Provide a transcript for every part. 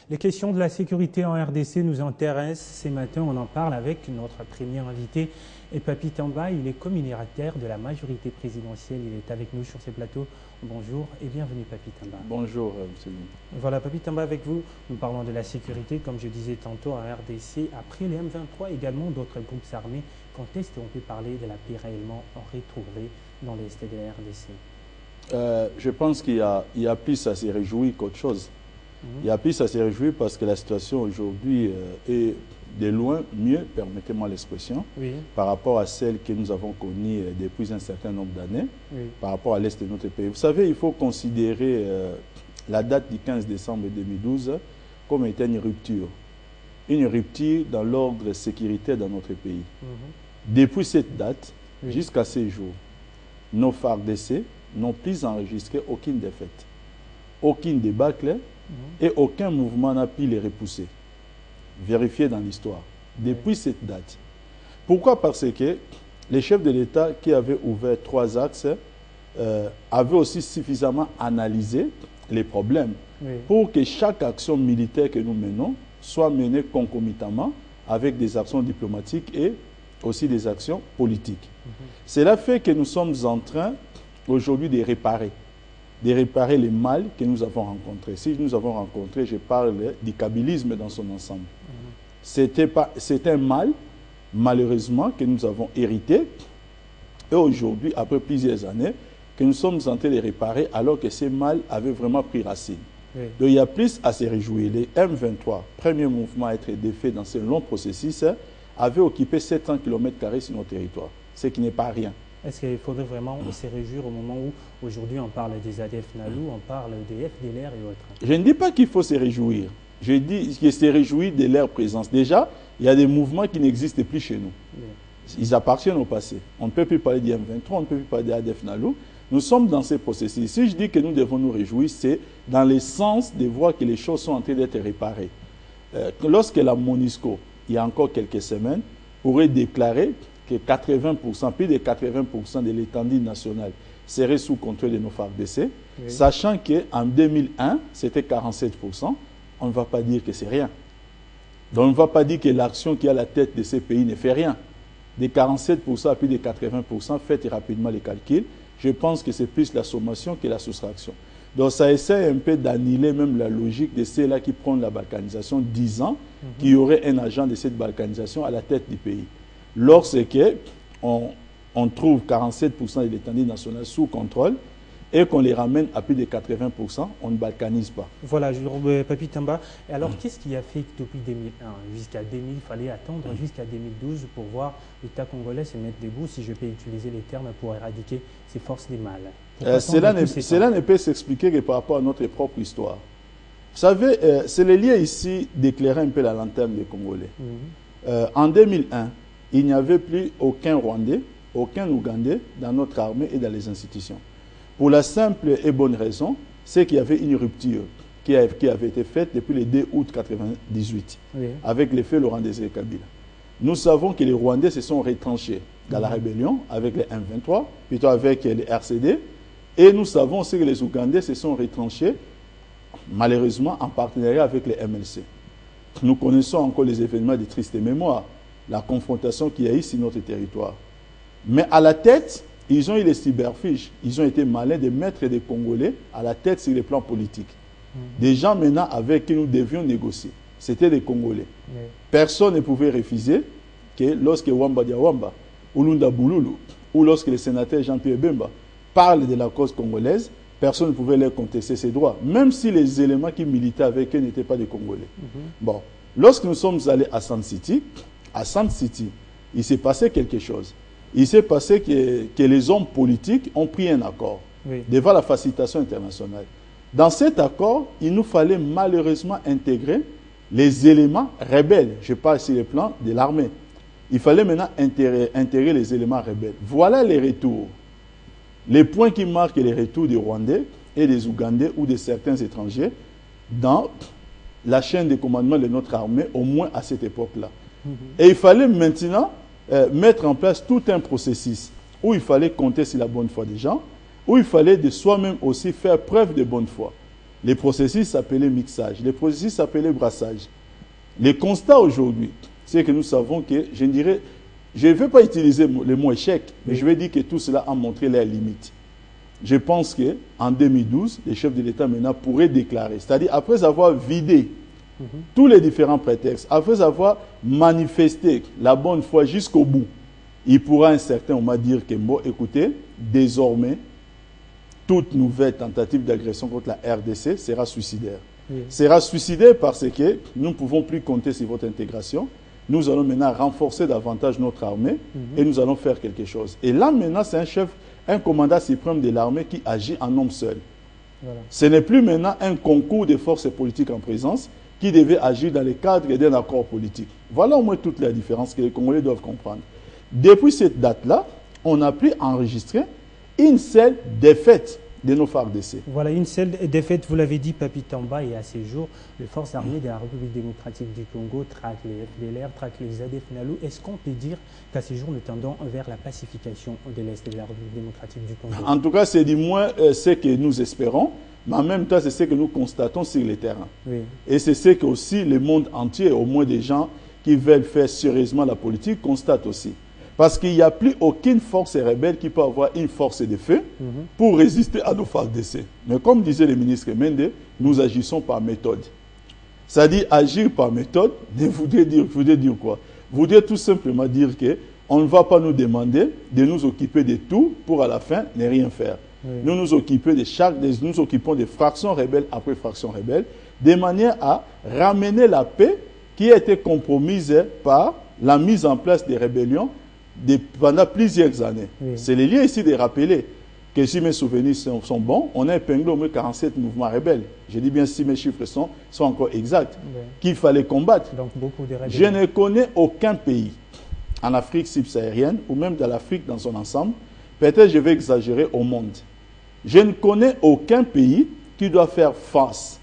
Les questions de la sécurité en RDC nous intéressent. Ce matin, on en parle avec notre premier invité, et Papi Tamba. Il est communitaire de la majorité présidentielle. Il est avec nous sur ce plateau. Bonjour et bienvenue, Papi Tamba. Bonjour, monsieur. Voilà, Papi Tamba, avec vous, nous parlons de la sécurité, comme je disais tantôt, en RDC. Après les M23, également d'autres groupes armés. Quand est-ce qu'on peut parler de la paix réellement retrouvée dans l'Est de la RDC? Je pense qu'il y a plus à se réjouir qu'autre chose. Il y a plus à se réjouir parce que la situation aujourd'hui est de loin mieux, permettez-moi l'expression, par rapport à celle que nous avons connue depuis un certain nombre d'années, par rapport à l'Est de notre pays. Vous savez, il faut considérer la date du 15 décembre 2012 comme étant une rupture dans l'ordre sécuritaire dans notre pays. Depuis cette date, jusqu'à ces jours, nos FARDC n'ont plus enregistré aucune défaite, aucune débâcle et aucun mouvement n'a pu les repousser. Vérifiez dans l'histoire. Depuis cette date. Pourquoi? Parce que les chefs de l'État qui avaient ouvert 3 axes avaient aussi suffisamment analysé les problèmes pour que chaque action militaire que nous menons soit menée concomitamment avec des actions diplomatiques et aussi des actions politiques. Cela fait que nous sommes en train aujourd'hui de réparer les mal que nous avons rencontrés. Si nous avons rencontré, je parle du kabylisme dans son ensemble. C'est un mal, malheureusement, que nous avons hérité. Et aujourd'hui, après plusieurs années, que nous sommes en train de réparer alors que ces mal avaient vraiment pris racine. Donc il y a plus à se réjouir. Les M23, premier mouvement à être défait dans ce long processus, avaient occupé 700 km² sur notre territoire, ce qui n'est pas rien. Est-ce qu'il faudrait vraiment se réjouir au moment où aujourd'hui on parle des ADF NALU, on parle des FDLR et autres? Je ne dis pas qu'il faut se réjouir. Je dis qu'il se réjouit de leur présence. Déjà, il y a des mouvements qui n'existent plus chez nous. Ils appartiennent au passé. On ne peut plus parler d'IM23, on ne peut plus parler d'ADF NALU. Nous sommes dans ces processus. Si je dis que nous devons nous réjouir, c'est dans le sens de voir que les choses sont en train d'être réparées. Lorsque la MONUSCO, il y a encore quelques semaines, pourrait déclarer que 80%, plus de 80% de l'étendue nationale serait sous contrôle de nos FARDC, sachant qu'en 2001, c'était 47%, on ne va pas dire que c'est rien. Donc on ne va pas dire que l'action qui est à la tête de ces pays ne fait rien. De 47% à plus de 80%, faites rapidement les calculs, je pense que c'est plus la sommation que la soustraction. Donc ça essaie un peu d'annihiler même la logique de ceux-là qui prennent la balkanisation, disant qu'il y aurait un agent de cette balkanisation à la tête du pays. Lorsque on trouve 47% de l'étendue nationale sous contrôle et qu'on les ramène à plus de 80%, on ne balkanise pas. Voilà, Papi Tamba. Et alors, qu'est-ce qui a fait que depuis 2001 jusqu'à 2000, il fallait attendre jusqu'à 2012 pour voir l'État congolais se mettre debout, si je peux utiliser les termes, pour éradiquer ces forces des mal? Cela ne peut s'expliquer que par rapport à notre propre histoire. Vous savez, c'est le lieu ici d'éclairer un peu la lanterne des Congolais. En 2001, il n'y avait plus aucun Rwandais, aucun Ougandais dans notre armée et dans les institutions. Pour la simple et bonne raison, c'est qu'il y avait une rupture qui avait été faite depuis le 2 août 1998, avec l'effet Laurent Désiré Kabila. Nous savons que les Rwandais se sont retranchés dans la rébellion avec les M23, plutôt avec les RCD, et nous savons aussi que les Ougandais se sont retranchés, malheureusement, en partenariat avec les MLC. Nous connaissons encore les événements de triste mémoire, la confrontation qu'il y a eu sur notre territoire. Mais à la tête, ils ont eu les cyberfiches. Ils ont été malins de mettre des Congolais à la tête sur le plan politique. Des gens maintenant avec qui nous devions négocier. C'était des Congolais. Personne ne pouvait refuser que lorsque Wamba Diawamba, ou Lunda Bouloulou, ou lorsque le sénateur Jean-Pierre Bemba parle de la cause congolaise, personne ne pouvait leur contester ses droits, même si les éléments qui militaient avec eux n'étaient pas des Congolais. Bon, lorsque nous sommes allés à Sand City, il s'est passé quelque chose. Il s'est passé que les hommes politiques ont pris un accord devant la facilitation internationale. Dans cet accord, il nous fallait malheureusement intégrer les éléments rebelles. Je parle sur le plan de l'armée. Il fallait maintenant intégrer les éléments rebelles. Voilà les retours. Les points qui marquent les retours des Rwandais et des Ougandais ou de certains étrangers dans la chaîne de commandement de notre armée, au moins à cette époque-là. Et il fallait maintenant mettre en place tout un processus où il fallait compter sur la bonne foi des gens, où il fallait de soi-même aussi faire preuve de bonne foi. les processus s'appelaient mixage, les processus s'appelaient brassage. Le constat aujourd'hui, c'est que nous savons que, je dirais, je ne veux pas utiliser le mot échec, mais je vais dire que tout cela a montré leurs limites. Je pense qu'en 2012, les chefs de l'État maintenant pourraient déclarer, c'est-à-dire après avoir vidé tous les différents prétextes, après avoir manifesté la bonne foi jusqu'au bout, il pourra un certain moment dire que, bon, écoutez, désormais, toute nouvelle tentative d'agression contre la RDC sera suicidaire. Sera suicidaire parce que nous ne pouvons plus compter sur votre intégration. Nous allons maintenant renforcer davantage notre armée et nous allons faire quelque chose. Et là, maintenant, c'est un chef, un commandant suprême de l'armée qui agit en homme seul. Voilà. Ce n'est plus maintenant un concours de forces politiques en présence qui devait agir dans le cadre d'un accord politique. Voilà au moins toute la différence que les Congolais doivent comprendre. Depuis cette date-là, on n'a plus enregistré une seule défaite de nos FARDC. Voilà, une seule défaite, vous l'avez dit, Papi Tamba, et à ces jours, les forces armées de la République démocratique du Congo traquent les FDLR, traquent les ADF-NALU. Est-ce qu'on peut dire qu'à ces jours, nous tendons vers la pacification de l'Est de la République démocratique du Congo? En tout cas, c'est du moins ce que nous espérons, mais en même temps, c'est ce que nous constatons sur le terrain. Oui. Et c'est ce que aussi le monde entier, au moins des gens qui veulent faire sérieusement la politique, constatent aussi. Parce qu'il n'y a plus aucune force rebelle qui peut avoir une force de feu pour résister à nos FARDC. Mais comme disait le ministre Mende, nous agissons par méthode. C'est-à-dire agir par méthode, voudrait dire quoi? Voudrait tout simplement dire qu'on ne va pas nous demander de nous occuper de tout pour à la fin ne rien faire. Oui. Nous nous occupons de fractions rebelles après fractions rebelles, de manière à ramener la paix qui a été compromise par la mise en place des rébellions pendant plusieurs années. Oui. C'est le lieu ici de rappeler que si mes souvenirs sont bons, on a épinglé au moins 47 mouvements rebelles. Je dis bien si mes chiffres sont encore exacts, oui, qu'il fallait combattre. Donc, beaucoup de rebelles. Je ne connais aucun pays en Afrique subsaharienne ou même dans l'Afrique dans son ensemble, peut-être je vais exagérer, au monde. Je ne connais aucun pays qui doit faire face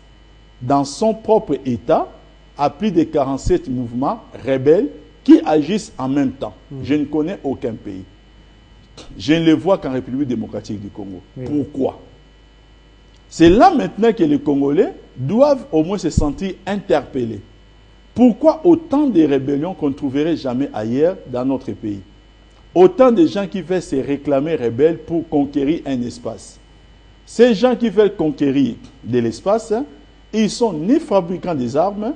dans son propre État à plus de 47 mouvements rebelles qui agissent en même temps. Je ne connais aucun pays. Je ne le vois qu'en République démocratique du Congo. Oui. Pourquoi? C'est là maintenant que les Congolais doivent au moins se sentir interpellés. Pourquoi autant de rébellions qu'on ne trouverait jamais ailleurs dans notre pays? Autant de gens qui veulent se réclamer rebelles pour conquérir un espace. Ces gens qui veulent conquérir de l'espace, ils ne sont ni fabricants des armes,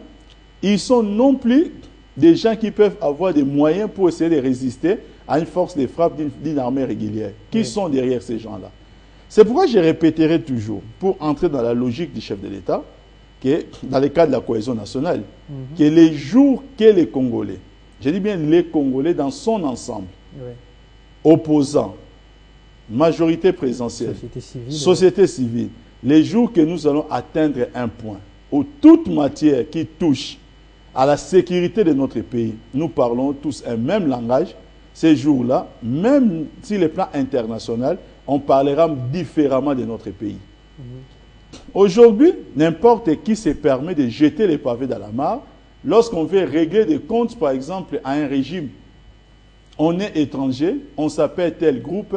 ils sont non plus des gens qui peuvent avoir des moyens pour essayer de résister à une force de frappe d'une armée régulière. Qui sont derrière ces gens-là? C'est pourquoi je répéterai toujours, pour entrer dans la logique du chef de l'État, que dans le cadre de la cohésion nationale, que les jours que les Congolais, je dis bien les Congolais dans son ensemble, opposants, majorité présidentielle, société civile, les jours que nous allons atteindre un point où toute matière qui touche à la sécurité de notre pays, nous parlons tous un même langage. Ces jours-là, même sur le plan international, on parlera différemment de notre pays. Aujourd'hui, n'importe qui se permet de jeter les pavés dans la mare lorsqu'on veut régler des comptes, par exemple, à un régime. On est étranger, on s'appelle tel groupe,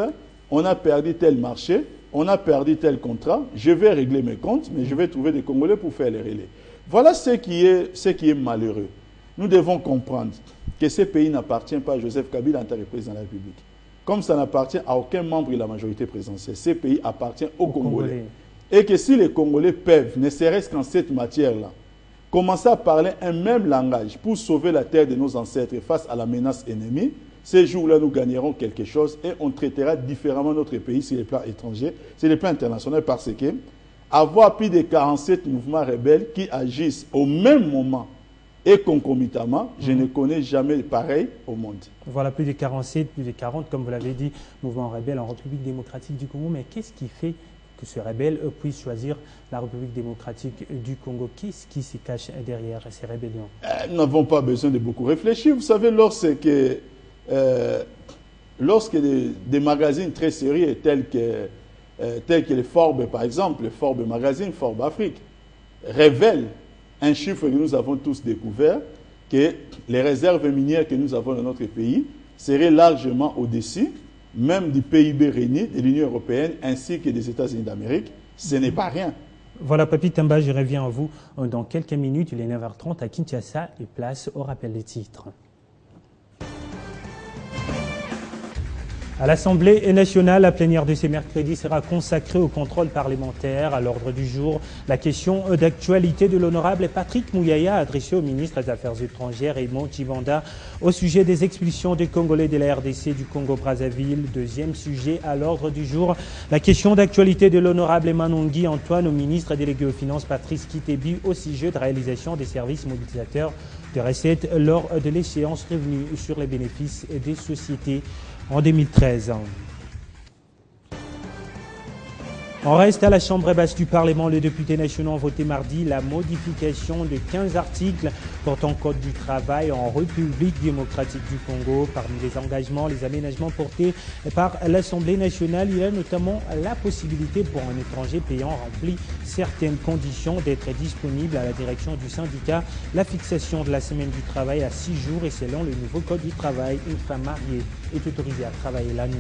on a perdu tel marché, on a perdu tel contrat, je vais régler mes comptes, mais je vais trouver des Congolais pour faire les relais. Voilà ce qui est malheureux. Nous devons comprendre que ce pays n'appartient pas à Joseph Kabila en tant que président de la République. Comme ça n'appartient à aucun membre de la majorité présidentielle. Ce pays appartient aux Congolais. Et que si les Congolais peuvent, ne serait-ce qu'en cette matière-là, commencer à parler un même langage pour sauver la terre de nos ancêtres face à la menace ennemie, ces jours-là, nous gagnerons quelque chose et on traitera différemment notre pays sur les plans étrangers, sur les plans internationaux, parce que avoir plus de 47 mouvements rebelles qui agissent au même moment et concomitamment, je ne connais jamais pareil au monde. Voilà, plus de 47, plus de 40, comme vous l'avez dit, mouvements rebelles en République démocratique du Congo. Mais qu'est-ce qui fait que ces rebelles puissent choisir la République démocratique du Congo? Qu'est-ce qui se cache derrière ces rébellions? Nous n'avons pas besoin de beaucoup réfléchir. Vous savez, lorsque des magazines très sérieux tels que les Forbes, par exemple, le Forbes Magazine, Forbes Afrique, révèlent un chiffre que nous avons tous découvert, que les réserves minières que nous avons dans notre pays seraient largement au-dessus, même du PIB réuni de l'Union européenne ainsi que des États-Unis d'Amérique. Ce n'est pas rien. Voilà, Papi Tamba, je reviens à vous dans quelques minutes. Il est 9h30 à Kinshasa et place au rappel des titres. À l'Assemblée nationale, la plénière de ce mercredi sera consacrée au contrôle parlementaire. À l'ordre du jour, la question d'actualité de l'honorable Patrick Mouyaya adressée au ministre des Affaires étrangères Edmond Chibanda au sujet des expulsions des Congolais de la RDC du Congo-Brazzaville. Deuxième sujet à l'ordre du jour, la question d'actualité de l'honorable Emmanuel Antoine au ministre délégué aux Finances Patrice Kitebi au sujet de réalisation des services mobilisateurs de recettes lors de l'échéance revenue sur les bénéfices des sociétés en 2013. On reste à la Chambre basse du Parlement. Les députés nationaux ont voté mardi la modification de 15 articles portant code du travail en République démocratique du Congo. Parmi les engagements, les aménagements portés par l'Assemblée nationale, il y a notamment la possibilité pour un étranger payant rempli certaines conditions d'être disponible à la direction du syndicat, la fixation de la semaine du travail à 6 jours et selon le nouveau code du travail, une femme mariée est autorisée à travailler la nuit.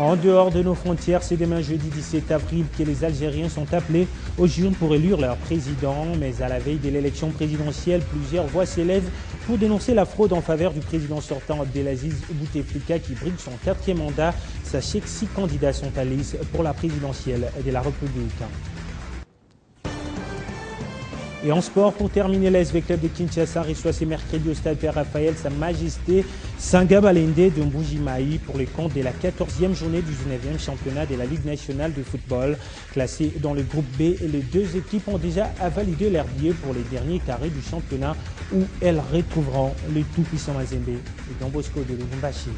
En dehors de nos frontières, c'est demain jeudi 17 avril que les Algériens sont appelés aux urnes pour élire leur président. Mais à la veille de l'élection présidentielle, plusieurs voix s'élèvent pour dénoncer la fraude en faveur du président sortant Abdelaziz Bouteflika qui brigue son 4e mandat. Sachez que 6 candidats sont à liste pour la présidentielle de la République. Et en sport, pour terminer, l'ASV Club de Kinshasa reçoit ce mercredi au stade Père Raphaël Sa Majesté Sanga Balende de Mbujimaï pour les comptes de la 14e journée du 19e championnat de la Ligue nationale de football. Classées dans le groupe B, les 2 équipes ont déjà validé leur billet pour les derniers carrés du championnat où elles retrouveront le tout-puissant Mazembe et Don Bosco de Lubumbashi.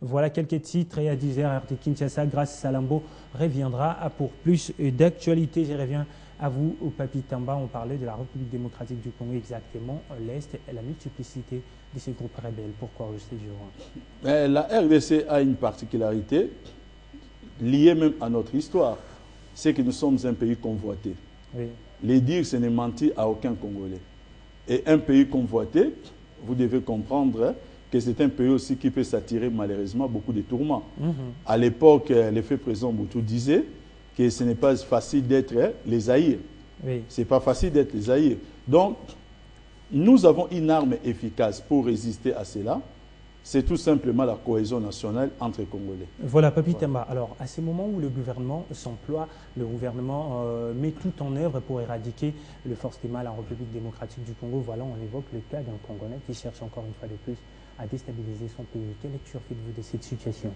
Voilà quelques titres et à 10h, RT Kinshasa, grâce à Salambo, reviendra pour plus d'actualités. Je reviens à vous, au Papi Tamba. On parlait de la République démocratique du Congo, exactement, l'Est et la multiplicité de ces groupes rebelles. Pourquoi au séjour? La RDC a une particularité liée même à notre histoire. C'est que nous sommes un pays convoité. Oui. Les dire, ce n'est mentir à aucun Congolais. Et un pays convoité, vous devez comprendre que c'est un pays aussi qui peut s'attirer malheureusement beaucoup de tourments. À l'époque, l'effet président Mobutu disait que ce n'est pas facile d'être les Zaïre. Oui. Ce n'est pas facile d'être les Zaïre. Donc, nous avons une arme efficace pour résister à cela. C'est tout simplement la cohésion nationale entre les Congolais. Voilà, Papi Tamba. Alors, à ce moment où le gouvernement s'emploie, le gouvernement met tout en œuvre pour éradiquer les forces des mal en République démocratique du Congo, voilà, on évoque le cas d'un Congolais qui cherche encore une fois de plus à déstabiliser son pays. Quelle lecture faites-vous de cette situation?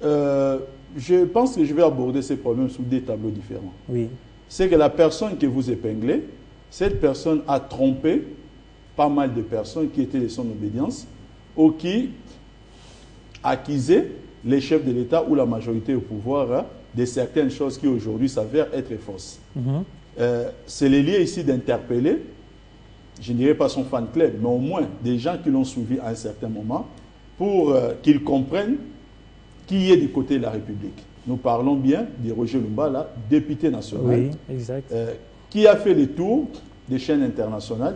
Je pense que je vais aborder ces problèmes sous 2 tableaux différents. Oui. C'est que la personne que vous épinglez, cette personne a trompé pas mal de personnes qui étaient de son obédience ou qui accusaient les chefs de l'État ou la majorité au pouvoir de certaines choses qui aujourd'hui s'avèrent être fausses. C'est le lieu ici d'interpeller, je ne dirais pas son fan club, mais au moins des gens qui l'ont suivi à un certain moment pour qu'ils comprennent qui est du côté de la République. Nous parlons bien de Roger Lumbala, député national, oui, exact. Qui a fait le tour des chaînes internationales,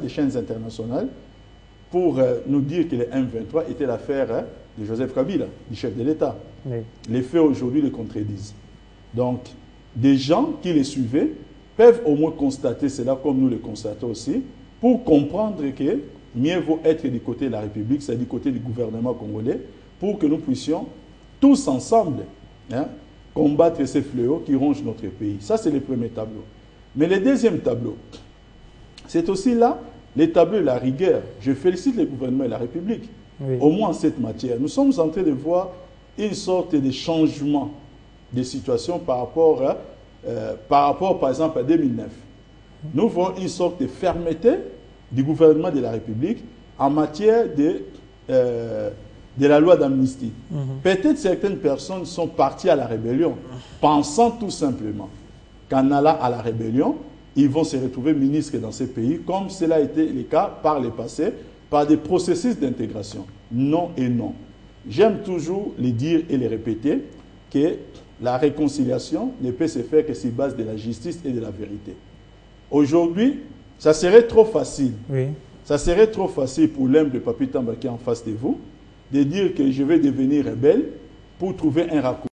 pour nous dire que le M23 était l'affaire de Joseph Kabila, du chef de l'État. Oui. Les faits aujourd'hui le contredisent. Donc, des gens qui les suivaient peuvent au moins constater cela comme nous le constatons aussi, pour comprendre que mieux vaut être du côté de la République, c'est du côté du gouvernement congolais, pour que nous puissions tous ensemble combattre ces fléaux qui rongent notre pays. Ça, c'est le premier tableau. Mais le deuxième tableau, c'est aussi là les tableaux de la rigueur. Je félicite le gouvernement et la République, oui, au moins en cette matière. Nous sommes en train de voir une sorte de changement de situation par rapport, par exemple, à 2009. Nous voyons une sorte de fermeté du gouvernement de la République en matière de la loi d'amnistie. Peut-être certaines personnes sont parties à la rébellion, pensant tout simplement qu'en allant à la rébellion, ils vont se retrouver ministres dans ces pays, comme cela a été le cas par le passé, par des processus d'intégration. Non et non. J'aime toujours les dire et les répéter que la réconciliation ne peut se faire que sur base de la justice et de la vérité. Aujourd'hui, ça serait trop facile. Oui. Ça serait trop facile pour l'humble Papi Tamba qui est en face de vous, de dire que je vais devenir rebelle pour trouver un raccourci.